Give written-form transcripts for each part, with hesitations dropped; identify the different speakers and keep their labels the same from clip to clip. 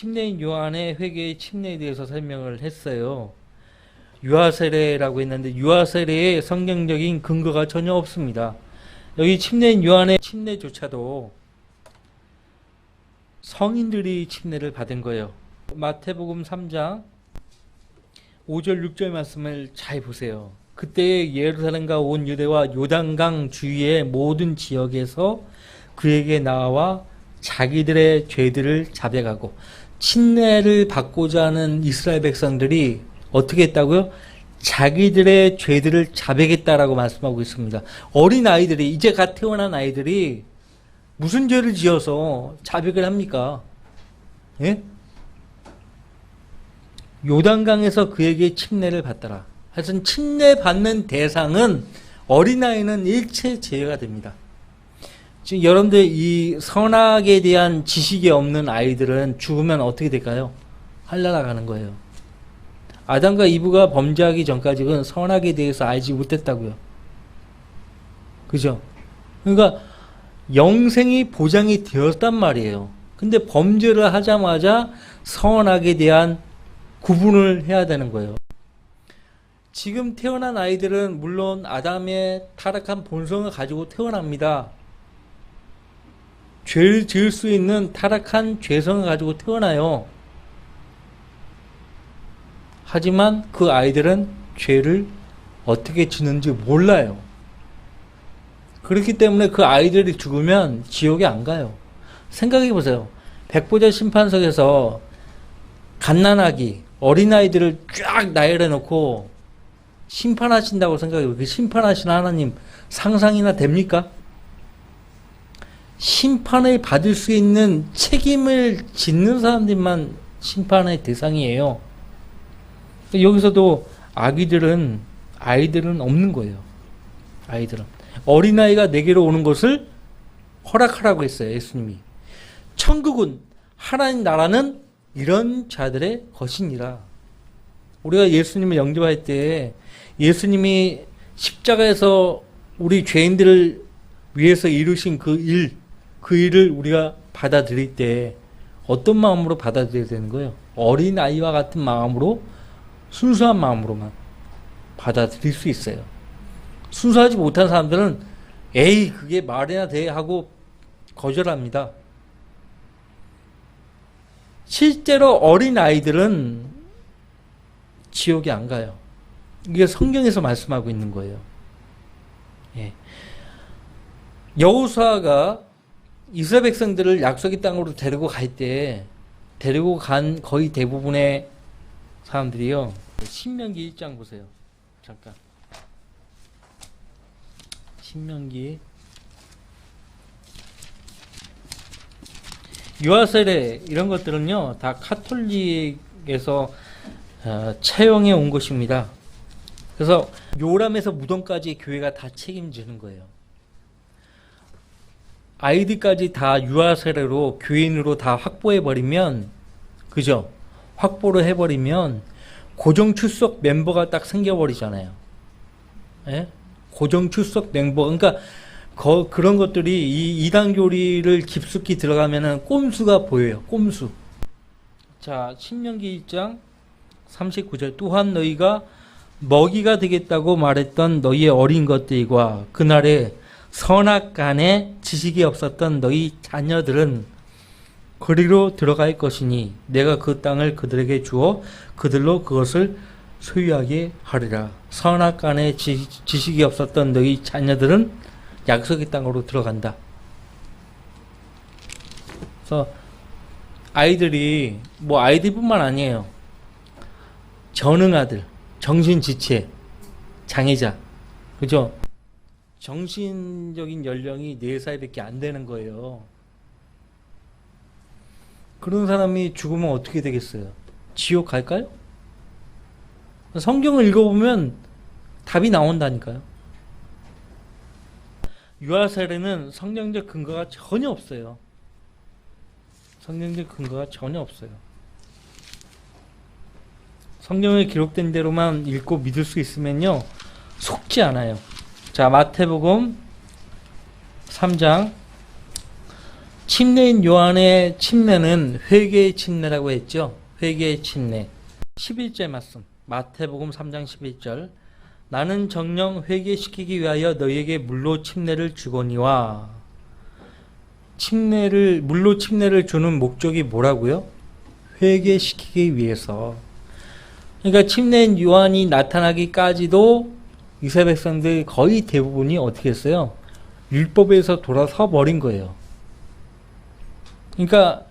Speaker 1: 침례인 요한의 회개의 침례에 대해서 설명을 했어요. 유아 세례라고 했는데 유아 세례의 성경적인 근거가 전혀 없습니다. 여기 침례인 요한의 침례조차도 성인들이 침례를 받은 거예요. 마태복음 3장 5절 6절 말씀을 잘 보세요. 그때 예루살렘과 온 유대와 요단강 주위의 모든 지역에서 그에게 나와 자기들의 죄들을 자백하고, 침례를 받고자 하는 이스라엘 백성들이 어떻게 했다고요? 자기들의 죄들을 자백했다라고 말씀하고 있습니다. 어린 아이들이, 이제 갓 태어난 아이들이 무슨 죄를 지어서 자백을 합니까? 예? 요단강에서 그에게 침례를 받더라. 하여튼 침례 받는 대상은, 어린아이는 일체 제외가 됩니다. 지금 여러분들 이 선악에 대한 지식이 없는 아이들은 죽으면 어떻게 될까요? 하늘나라 가는 거예요. 아담과 이브가 범죄하기 전까지는 선악에 대해서 알지 못했다고요. 그죠? 그러니까 영생이 보장이 되었단 말이에요. 근데 범죄를 하자마자 선악에 대한 구분을 해야 되는 거예요. 지금 태어난 아이들은 물론 아담의 타락한 본성을 가지고 태어납니다. 죄를 지을 수 있는 타락한 죄성을 가지고 태어나요. 하지만 그 아이들은 죄를 어떻게 지는지 몰라요. 그렇기 때문에 그 아이들이 죽으면 지옥에 안 가요. 생각해 보세요. 백보자 심판석에서 갓난아기, 어린아이들을 쫙 나열해 놓고 심판하신다고 생각해요. 그 심판하시는 하나님 상상이나 됩니까? 심판을 받을 수 있는 책임을 짓는 사람들만 심판의 대상이에요. 여기서도 아이들은 없는 거예요. 아이들은. 어린아이가 내게로 오는 것을 허락하라고 했어요. 예수님이. 천국은, 하나님 나라는 이런 자들의 것이니라. 우리가 예수님을 영접할 때 예수님이 십자가에서 우리 죄인들을 위해서 이루신 그 일을 우리가 받아들일 때 어떤 마음으로 받아들여야 되는 거예요? 어린아이와 같은 마음으로, 순수한 마음으로만 받아들일 수 있어요. 순수하지 못한 사람들은 에이 그게 말이나 돼 하고 거절합니다. 실제로 어린아이들은 지옥에 안 가요. 이게 성경에서 말씀하고 있는 거예요. 예. 여호수아가 이스라엘 백성들을 약속의 땅으로 데리고 갈 때 데리고 간 거의 대부분의 사람들이요. 신명기 1장 보세요. 잠깐. 신명기. 유아세례 이런 것들은요 다 카톨릭에서 채용해 온 것입니다. 그래서 요람에서 무덤까지 교회가 다 책임지는 거예요. 아이들까지 다 유아세례로 교인으로 다 확보해버리면, 그죠? 확보를 해버리면 고정 출석 멤버가 딱 생겨버리잖아요. 예? 고정 출석 멤버. 그러니까 그런 것들이 이 이단교리를 깊숙이 들어가면은 꼼수가 보여요. 꼼수. 자, 신명기 1장 39절. 또한 너희가 먹이가 되겠다고 말했던 너희의 어린 것들과 그날에 선악간에 지식이 없었던 너희 자녀들은 그리로 들어갈 것이니 내가 그 땅을 그들에게 주어 그들로 그것을 소유하게 하리라. 선악간에 지식이 없었던 너희 자녀들은 약속의 땅으로 들어간다. 그래서 아이들이, 뭐 아이들뿐만 아니에요. 전응아들, 정신지체, 장애자, 그죠? 정신적인 연령이 4살밖에 안 되는 거예요. 그런 사람이 죽으면 어떻게 되겠어요? 지옥 갈까요? 성경을 읽어보면 답이 나온다니까요. 유아세례는 성경적 근거가 전혀 없어요. 성경적 근거가 전혀 없어요. 성경에 기록된 대로만 읽고 믿을 수 있으면요 속지 않아요. 자, 마태복음 3장 침례인 요한의 침례는 회개의 침례라고 했죠. 회개의 침례. 11절 말씀. 마태복음 3장 11절. 나는 정녕 회개시키기 위하여 너희에게 물로 침례를 주거니와. 물로 침례를 주는 목적이 뭐라고요? 회개시키기 위해서. 그러니까 침례인 요한이 나타나기까지도 이스라엘 백성들이 거의 대부분이 어떻게 했어요? 율법에서 돌아서 버린 거예요. 그러니까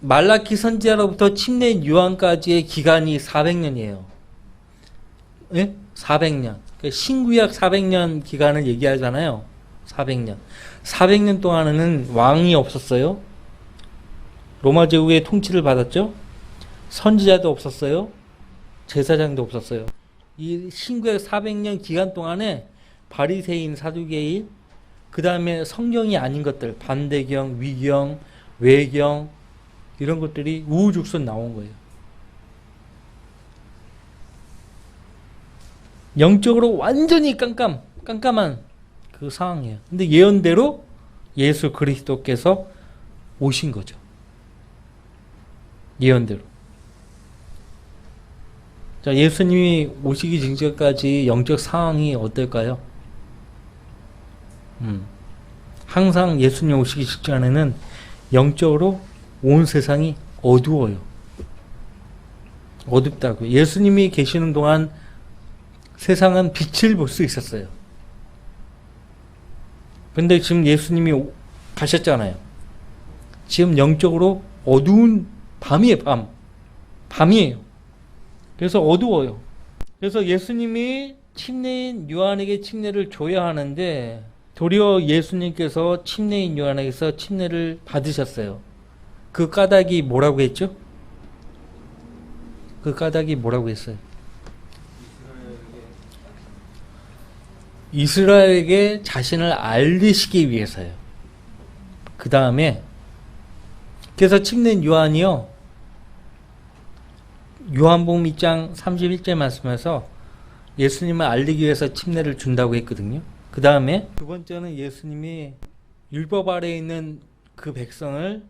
Speaker 1: 말라키 선지자로부터 침례인 요한까지의 기간이 400년이에요. 예? 400년. 그러니까 신구약 400년 기간을 얘기하잖아요. 400년. 400년 동안에는 왕이 없었어요. 로마 제국의 통치를 받았죠. 선지자도 없었어요. 제사장도 없었어요. 이 신구약 400년 기간 동안에 바리새인, 사두개인, 그 다음에 성경이 아닌 것들, 반대경, 위경, 외경, 이런 것들이 우후죽순 나온 거예요. 영적으로 완전히 깜깜한 그 상황이에요. 근데 예언대로 예수 그리스도께서 오신 거죠. 예언대로. 자, 예수님이 오시기 직전까지 영적 상황이 어떨까요? 항상 예수님 오시기 직전에는 영적으로 온 세상이 어두워요. 어둡다고요. 예수님이 계시는 동안 세상은 빛을 볼 수 있었어요. 근데 지금 예수님이 가셨잖아요. 지금 영적으로 어두운 밤이에요, 밤이에요. 그래서 어두워요. 그래서 예수님이 침례인 요한에게 침례를 줘야 하는데 도리어 예수님께서 침례인 요한에게서 침례를 받으셨어요. 그 까닭이 뭐라고 했죠? 그 까닭이 뭐라고 했어요? 이스라엘에게 자신을 알리시기 위해서요. 그 다음에 그래서 침례인 요한이요. 요한복음 2장 31절 말씀에서 예수님을 알리기 위해서 침례를 준다고 했거든요. 그 다음에 두 번째는 예수님이 율법 아래에 있는 그 백성을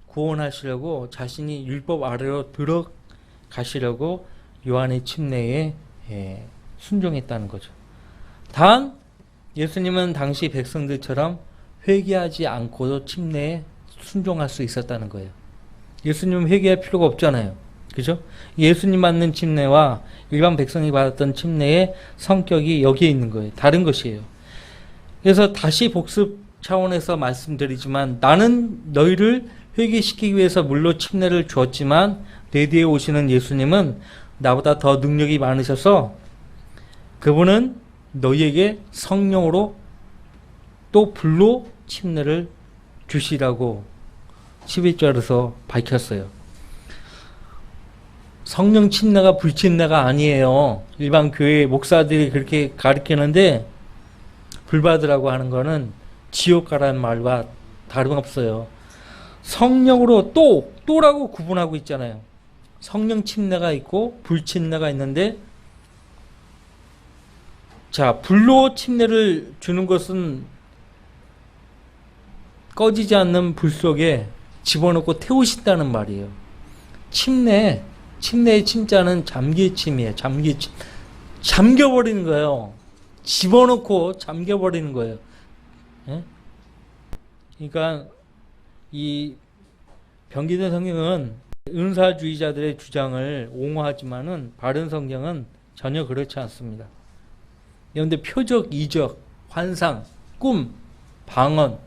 Speaker 1: 구원하시려고 자신이 율법 아래로 들어가시려고 요한의 침례에 순종했다는 거죠. 단 예수님은 당시 백성들처럼 회개하지 않고도 침례에 순종할 수 있었다는 거예요. 예수님은 회개할 필요가 없잖아요. 그죠? 예수님 받는 침례와 일반 백성이 받았던 침례의 성격이 여기에 있는 거예요. 다른 것이에요. 그래서 다시 복습 차원에서 말씀드리지만 나는 너희를 회개시키기 위해서 물로 침례를 주었지만 내 뒤에 오시는 예수님은 나보다 더 능력이 많으셔서 그분은 너희에게 성령으로 또 불로 침례를 주시라고 11절에서 밝혔어요. 성령 침례가 불침례가 아니에요. 일반 교회 목사들이 그렇게 가르치는데 불받으라고 하는 거는 지옥 가라는 말과 다름없어요. 성령으로 또라고 구분하고 있잖아요. 성령 침례가 있고 불침례가 있는데 자, 불로 침례를 주는 것은 꺼지지 않는 불 속에 집어넣고 태우신다는 말이에요. 침례의 침자는 잠기침이에요. 잠기침. 잠겨버리는 거예요. 집어넣고 잠겨버리는 거예요. 예? 그러니까 이 변기된 성경은 은사주의자들의 주장을 옹호하지만은 바른 성경은 전혀 그렇지 않습니다. 그런데 표적, 이적, 환상, 꿈, 방언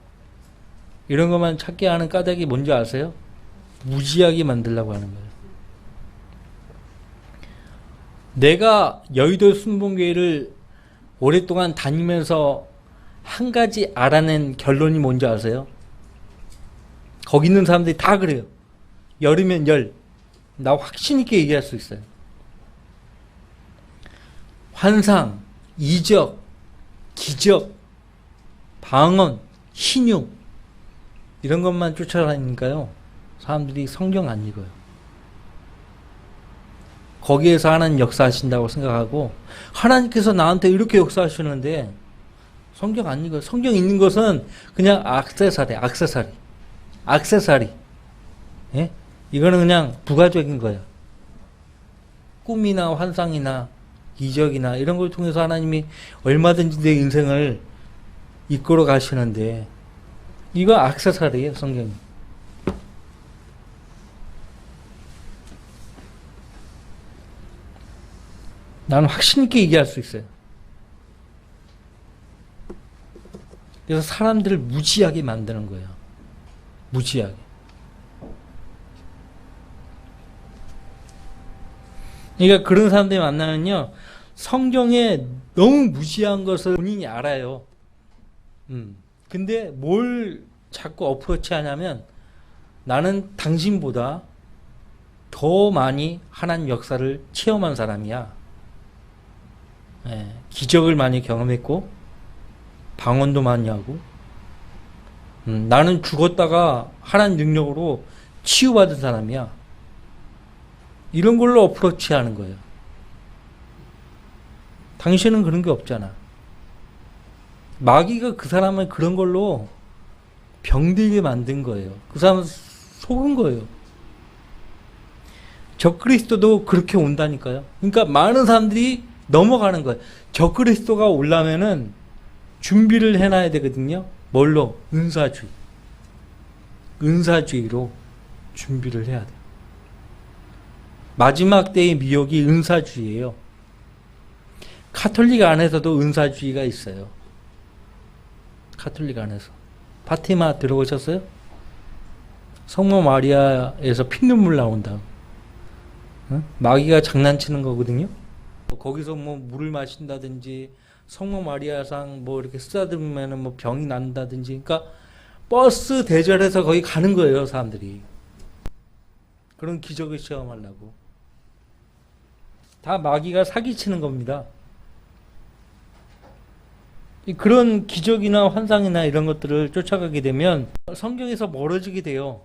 Speaker 1: 이런 것만 찾게 하는 까닭이 뭔지 아세요? 무지하게 만들려고 하는 거예요. 내가 여의도 순복음교회를 오랫동안 다니면서 한 가지 알아낸 결론이 뭔지 아세요? 거기 있는 사람들이 다 그래요. 열이면 열. 나 확신 있게 얘기할 수 있어요. 환상, 이적, 기적, 방언, 신용 이런 것만 쫓아다니니까요. 사람들이 성경 안 읽어요. 거기에서 하나님 역사하신다고 생각하고 하나님께서 나한테 이렇게 역사하시는데 성경 안 읽어요. 성경 읽는 것은 그냥 액세서리. 예? 이거는 그냥 부가적인 거예요. 꿈이나 환상이나 기적이나 이런 걸 통해서 하나님이 얼마든지 내 인생을 이끌어 가시는데, 이거 액세서리예요, 성경이. 나는 확신 있게 얘기할 수 있어요. 그래서 사람들을 무지하게 만드는 거예요. 무지하게. 그러니까 그런 사람들이 만나면요, 성경에 너무 무지한 것을 본인이 알아요. 근데 뭘 자꾸 어프로치 하냐면, 나는 당신보다 더 많이 하나님 역사를 체험한 사람이야. 예, 기적을 많이 경험했고 방언도 많이 하고, 나는 죽었다가 하나님 능력으로 치유받은 사람이야. 이런 걸로 어프로치 하는 거예요. 당신은 그런 게 없잖아. 마귀가 그 사람을 그런 걸로 병들게 만든 거예요. 그 사람은 속은 거예요. 적그리스도도 그렇게 온다니까요. 그러니까 많은 사람들이 넘어가는 거예요. 적그리스도가 오려면은 준비를 해놔야 되거든요. 뭘로? 은사주의로 준비를 해야 돼요. 마지막 때의 미혹이 은사주의예요. 카톨릭 안에서도 은사주의가 있어요. 카톨릭 안에서. 파티마 들어보셨어요? 성모 마리아에서 피눈물 나온다. 응? 마귀가 장난치는 거거든요. 거기서 뭐 물을 마신다든지 성모 마리아상 뭐 이렇게 쓰다듬으면 뭐 병이 난다든지, 그러니까 버스 대절해서 거기 가는 거예요, 사람들이. 그런 기적을 체험하려고. 다 마귀가 사기치는 겁니다. 그런 기적이나 환상이나 이런 것들을 쫓아가게 되면 성경에서 멀어지게 돼요.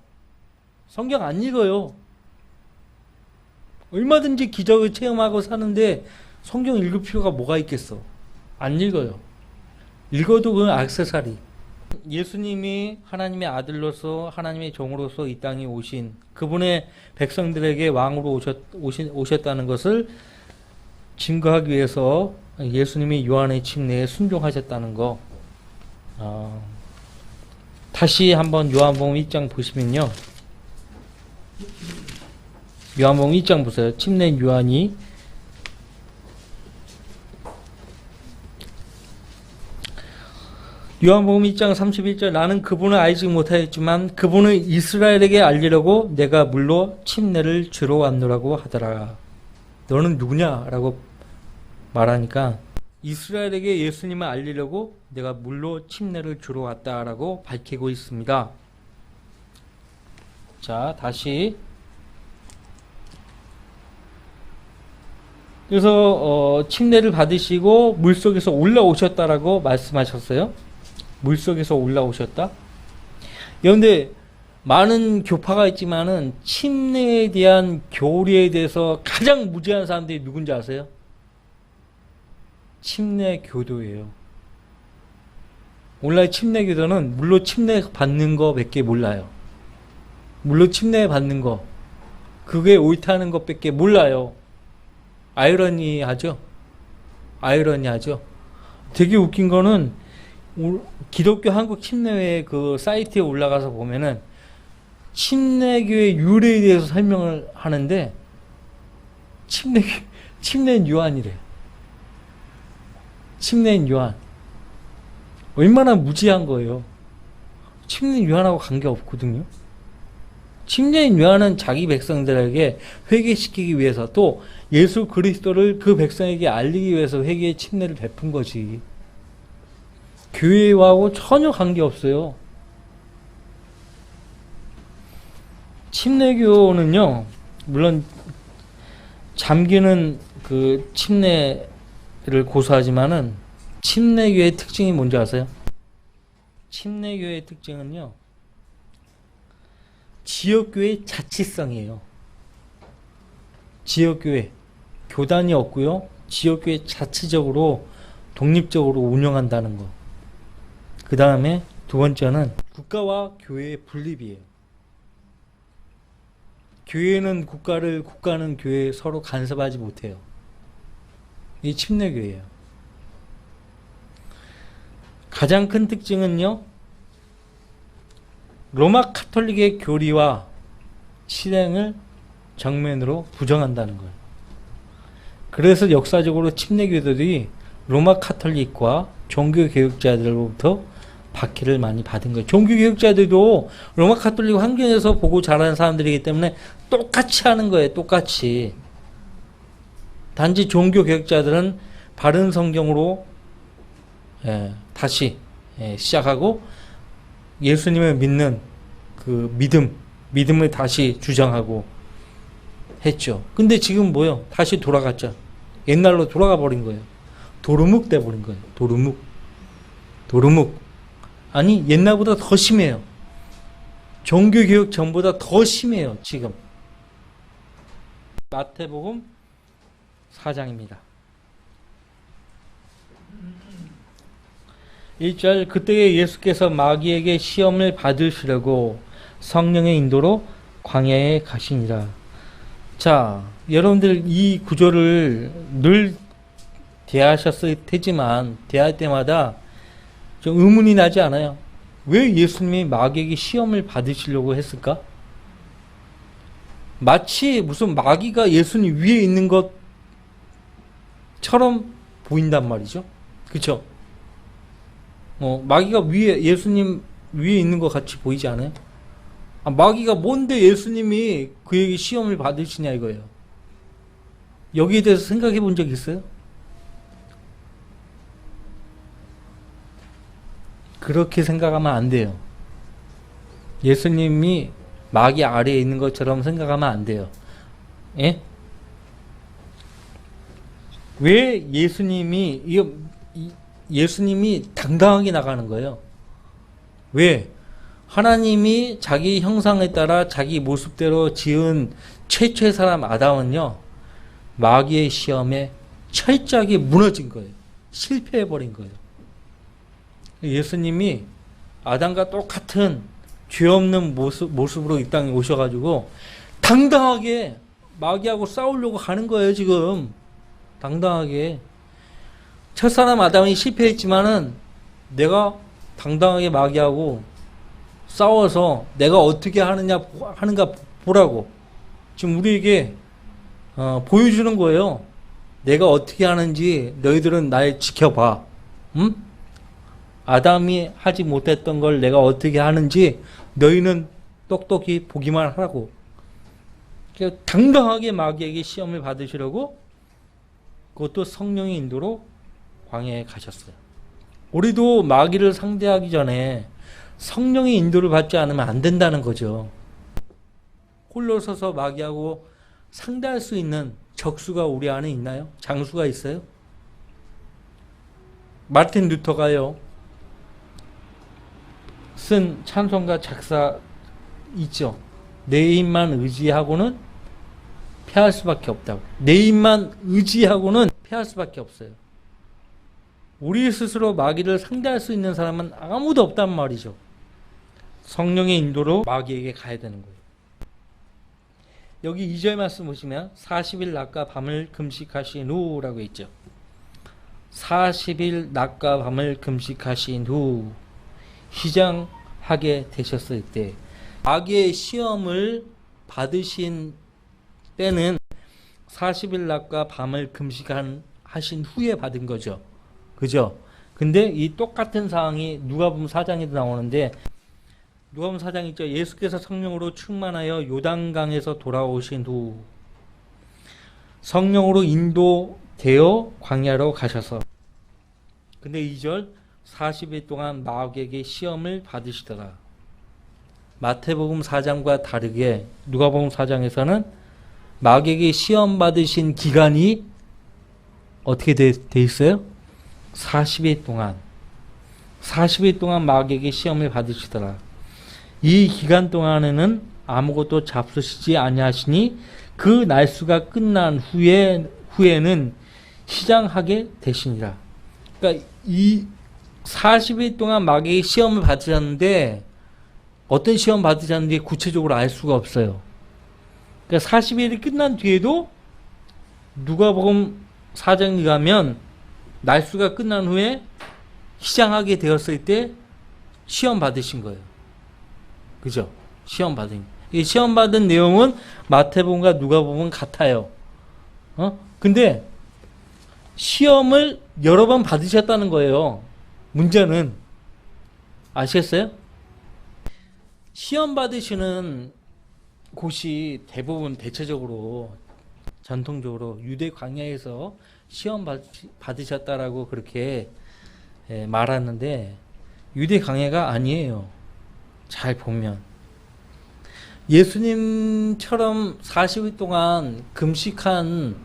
Speaker 1: 성경 안 읽어요. 얼마든지 기적을 체험하고 사는데 성경 읽을 필요가 뭐가 있겠어? 안 읽어요. 읽어도 그건 액세서리. 예수님이 하나님의 아들로서 하나님의 종으로서 이 땅에 오신 그분의 백성들에게 왕으로 오셨다는 것을 증거하기 위해서 예수님이 요한의 침례에 순종하셨다는 거. 다시 한번 요한복음 1장 보시면요. 요한복음 1장 보세요. 침례 요한이 요한복음 1장 31절, 나는 그분을 알지 못하였지만 그분을 이스라엘에게 알리려고 내가 물로 침례를 주러 왔노라고 하더라. 너는 누구냐? 라고 말하니까 이스라엘에게 예수님을 알리려고 내가 물로 침례를 주러 왔다라고 밝히고 있습니다. 자, 다시. 그래서 침례를 받으시고 물속에서 올라오셨다라고 말씀하셨어요. 물속에서 올라오셨다. 그런데 많은 교파가 있지만은 침례에 대한 교리에 대해서 가장 무지한 사람들이 누군지 아세요? 침례교도예요. 오늘날 침례교도는 물로 침례 받는 거밖에 몰라요. 물로 침례 받는 거, 그게 옳다는 것밖에 몰라요. 아이러니하죠? 되게 웃긴 거는 기독교 한국 침례회 그 사이트에 올라가서 보면은 침례교의 유래에 대해서 설명을 하는데 침례인 요한이래. 침례인 요한. 얼마나 무지한 거예요. 침례인 요한하고 관계없거든요. 침례인 요한은 자기 백성들에게 회개시키기 위해서, 또 예수 그리스도를 그 백성에게 알리기 위해서 회개의 침례를 베푼 거지. 교회하고 전혀 관계없어요. 침례교는요, 물론 잠기는 그 침례를 고수하지만은 침례교의 특징이 뭔지 아세요? 침례교의 특징은요, 지역교회 자치성이에요. 지역교회, 교단이 없고요, 지역교회 자치적으로 독립적으로 운영한다는 거. 그 다음에 두 번째는 국가와 교회의 분립이에요. 교회는 국가를, 국가는 교회 서로 간섭하지 못해요. 이 침례교회예요. 가장 큰 특징은요, 로마 카톨릭의 교리와 실행을 정면으로 부정한다는 거예요. 그래서 역사적으로 침례교도들이 로마 카톨릭과 종교개혁자들로부터 박해를 많이 받은 거예요. 종교개혁자들도 로마 카톨릭 환경에서 보고 자란 사람들이기 때문에 똑같이 하는 거예요. 똑같이. 단지 종교개혁자들은 바른 성경으로 다시 시작하고 예수님을 믿는 그 믿음을 다시 주장하고 했죠. 근데 지금 뭐요? 다시 돌아갔죠. 옛날로 돌아가 버린 거예요. 도루묵 돼 버린 거예요. 도루묵. 아니, 옛날보다 더 심해요. 종교개혁 전보다 더 심해요, 지금. 마태복음 4장입니다. 1절, 그때에 예수께서 마귀에게 시험을 받으시려고 성령의 인도로 광야에 가시니라. 자, 여러분들 이 구절을 늘 대하셨을 테지만 대할 때마다 좀 의문이 나지 않아요? 왜 예수님이 마귀에게 시험을 받으시려고 했을까? 마치 무슨 마귀가 예수님 위에 있는 것처럼 보인단 말이죠. 그렇죠? 마귀가 예수님 위에 있는 것 같이 보이지 않아요? 마귀가 뭔데 예수님이 그에게 시험을 받으시냐 이거예요. 여기에 대해서 생각해 본 적 있어요? 그렇게 생각하면 안 돼요. 예수님이 마귀 아래에 있는 것처럼 생각하면 안 돼요. 예? 왜 예수님이 당당하게 나가는 거예요? 왜? 하나님이 자기 형상에 따라 자기 모습대로 지은 최초의 사람 아담은요, 마귀의 시험에 철저하게 무너진 거예요. 실패해버린 거예요. 예수님이 아담과 똑같은 죄 없는 모습으로 이 땅에 오셔가지고 당당하게 마귀하고 싸우려고 하는 거예요, 지금. 당당하게. 첫사람 아담이 실패했지만은 내가 당당하게 마귀하고 싸워서 내가 어떻게 하는가 보라고 지금 우리에게 보여주는 거예요. 내가 어떻게 하는지 너희들은 날 지켜봐. 응? 아담이 하지 못했던 걸 내가 어떻게 하는지 너희는 똑똑히 보기만 하라고. 당당하게 마귀에게 시험을 받으시려고 그것도 성령의 인도로 광야에 가셨어요. 우리도 마귀를 상대하기 전에 성령의 인도를 받지 않으면 안 된다는 거죠. 홀로 서서 마귀하고 상대할 수 있는 적수가 우리 안에 있나요? 장수가 있어요? 마틴 루터가요, 쓴 찬송가 작사 있죠. 내 힘만 의지하고는 패할 수밖에 없다고. 내 힘만 의지하고는 패할 수밖에 없어요. 우리 스스로 마귀를 상대할 수 있는 사람은 아무도 없단 말이죠. 성령의 인도로 마귀에게 가야 되는 거예요. 여기 2절 말씀 보시면 40일 낮과 밤을 금식하신 후라고 있죠. 40일 낮과 밤을 금식하신 후 시장하게 되셨을 때, 마귀의 시험을 받으신 때는 40일 낮과 밤을 금식하신 후에 받은 거죠. 그죠? 근데 이 똑같은 상황이 누가복음 4장에도 나오는데, 누가복음 4장 있죠. 예수께서 성령으로 충만하여 요단강에서 돌아오신 후 성령으로 인도되어 광야로 가셔서, 근데 2절 40일 동안 마귀에게 시험을 받으시더라. 마태복음 4장과 다르게 누가복음 4장에서는 마귀에게 시험 받으신 기간이 어떻게 돼 있어요? 40일 동안 마귀에게 시험을 받으시더라. 이 기간 동안에는 아무것도 잡수시지 아니하시니 그 날수가 끝난 후에는 시장하게 되시니라. 그러니까 이 40일 동안 마귀의 시험을 받으셨는데 어떤 시험 받으셨는지 구체적으로 알 수가 없어요. 그러니까 40일이 끝난 뒤에도 누가복음 4장에 가면 날수가 끝난 후에 시장하게 되었을 때 시험 받으신 거예요. 그죠? 시험 받은. 이 시험 받은 내용은 마태복음과 누가복음은 같아요. 근데 시험을 여러 번 받으셨다는 거예요. 문제는 아시겠어요? 시험 받으시는 곳이 대부분 대체적으로 전통적으로 유대 광야에서 시험 받으셨다라고 그렇게 말하는데 유대 광야가 아니에요. 잘 보면 예수님처럼 40일 동안 금식한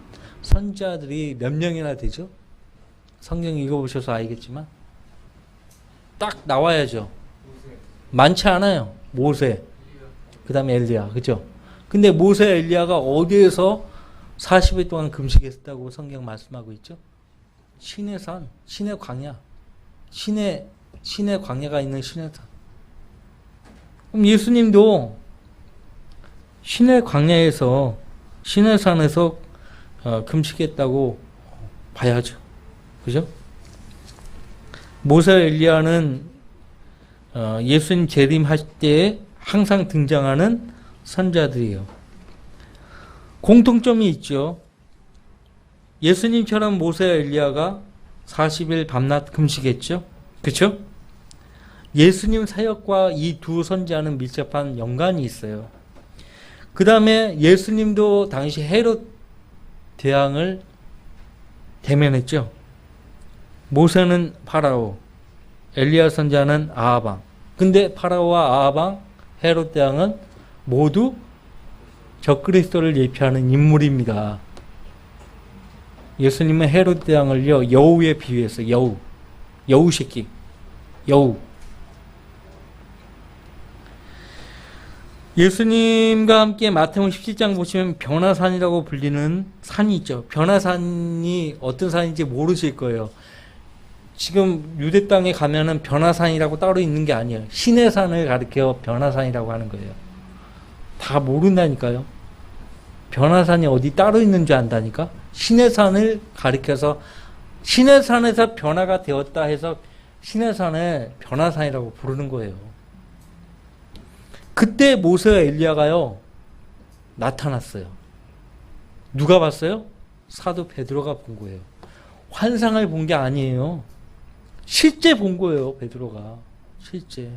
Speaker 1: 선지자들이 몇 명이나 되죠? 성경 읽어보셔서 알겠지만 딱 나와야죠. 많지 않아요. 모세, 그 다음에 엘리야, 그죠? 근데 모세, 엘리야가 어디에서 40일 동안 금식했다고 성경 말씀하고 있죠? 신의 산, 신의 광야, 신의 광야가 있는 신의 산. 그럼 예수님도 신의 광야에서, 신의 산에서 금식했다고 봐야죠. 그죠? 모세, 엘리야는 예수님 재림할 때 항상 등장하는 선자들이에요. 공통점이 있죠. 예수님처럼 모세, 엘리야가 40일 밤낮 금식했죠. 그렇죠? 예수님 사역과 이 두 선지자는 밀접한 연관이 있어요. 그 다음에 예수님도 당시 헤롯 대왕을 대면했죠. 모세는 파라오, 엘리야 선지자는 아하방. 근데 파라오와 아하방, 헤롯 대왕은 모두 적그리스도를 예표하는 인물입니다. 예수님은 헤롯 대왕을요 여우에 비유했어요. 여우 새끼, 여우. 예수님과 함께 마태복음 17장 보시면 변화산이라고 불리는 산이 있죠. 변화산이 어떤 산인지 모르실 거예요. 지금 유대 땅에 가면은 변화산이라고 따로 있는 게 아니에요. 신의 산을 가리켜 변화산이라고 하는 거예요. 다 모른다니까요. 변화산이 어디 따로 있는 줄 안다니까. 신의 산을 가리켜서 신의 산에서 변화가 되었다 해서 신의 산을 변화산이라고 부르는 거예요. 그때 모세와 엘리야가요 나타났어요. 누가 봤어요? 사도 베드로가 본 거예요. 환상을 본 게 아니에요. 실제 본 거예요. 베드로가 실제.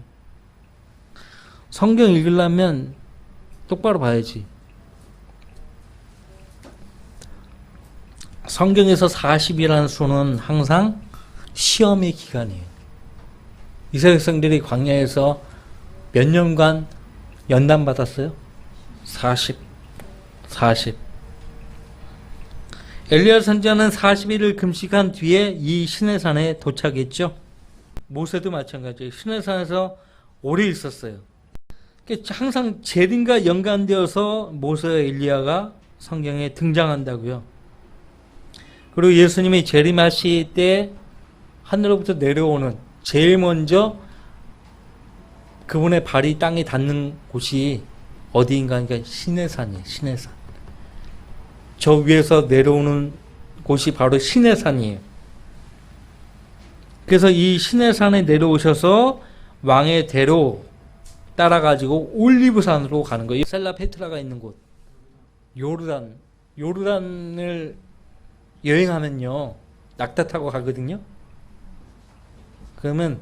Speaker 1: 성경 읽으려면 똑바로 봐야지. 성경에서 40이라는 수는 항상 시험의 기간이에요. 이스라엘 백성들이 광야에서 몇 년간 연단 받았어요? 40. 엘리야 선지자는 40일을 금식한 뒤에 이 시내산에 도착했죠. 모세도 마찬가지예요. 시내산에서 오래 있었어요. 항상 재림과 연관되어서 모세와 엘리야가 성경에 등장한다고요. 그리고 예수님이 재림하실 때 하늘로부터 내려오는 제일 먼저 그분의 발이 땅에 닿는 곳이 어디인가 하니까 시내산이에요. 시내산. 저 위에서 내려오는 곳이 바로 시내산이에요. 그래서 이 시내산에 내려오셔서 왕의 대로 따라가지고 올리브산으로 가는 거예요. 셀라 페트라가 있는 곳. 요르단을 여행하면요. 낙타 타고 가거든요. 그러면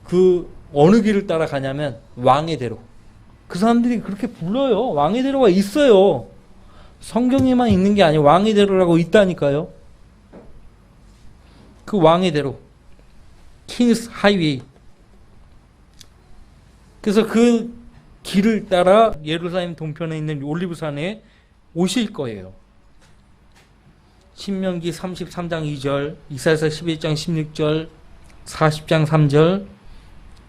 Speaker 1: 그 어느 길을 따라가냐면 왕의 대로. 그 사람들이 그렇게 불러요. 왕의 대로가 있어요. 성경에만 있는 게 아니에요. 왕의 대로라고 있다니까요. 그 왕의 대로. 킹스 하이웨이. 그래서 그 길을 따라 예루살렘 동편에 있는 올리브산에 오실 거예요. 신명기 33장 2절, 이사야서 11장 16절, 40장 3절,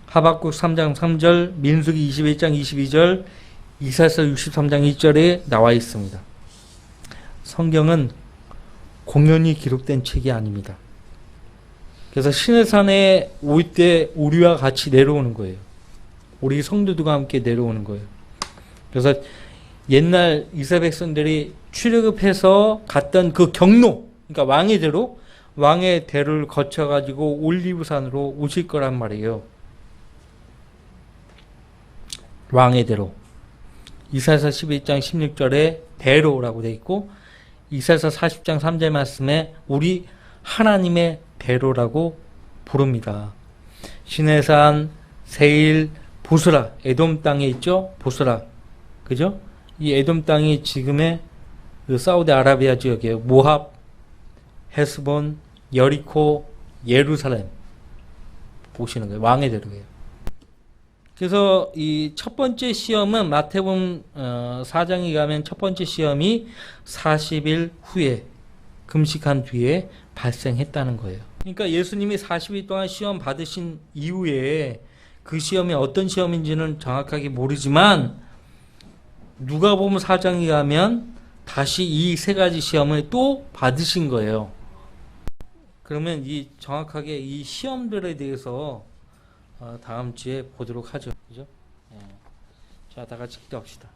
Speaker 1: 하박국 3장 3절, 민수기 21장 22절, 이사야서 63장 1절에 나와 있습니다. 성경은 공연히 기록된 책이 아닙니다. 그래서 시내산에 올 때 우리와 같이 내려오는 거예요. 우리 성도들과 함께 내려오는 거예요. 그래서 옛날 이스라엘 백성들이 출애굽해서 갔던 그 경로, 그러니까 왕의 대로를 거쳐가지고 올리브산으로 오실 거란 말이에요. 왕의 대로. 이사야서 11장 16절에 대로라고 되어 있고, 이사야서 40장 3절 말씀에 우리 하나님의 대로라고 부릅니다. 시내산, 세일, 보스라, 에돔 땅에 있죠? 보스라. 그죠? 이 에돔 땅이 지금의 그 사우디아라비아 지역이에요. 모압, 헤스본, 여리코, 예루살렘 보시는 거예요. 왕의 대로예요. 그래서 이 첫 번째 시험은 마태복음 4장에 가면 첫 번째 시험이 40일 후에 금식한 뒤에 발생했다는 거예요. 그러니까 예수님이 40일 동안 시험 받으신 이후에 그 시험이 어떤 시험인지는 정확하게 모르지만 누가복음 4장에 가면 다시 이 세 가지 시험을 또 받으신 거예요. 그러면 이 정확하게 이 시험들에 대해서 다음 주에 보도록 하죠. 그죠? 자, 다 같이 기도합시다.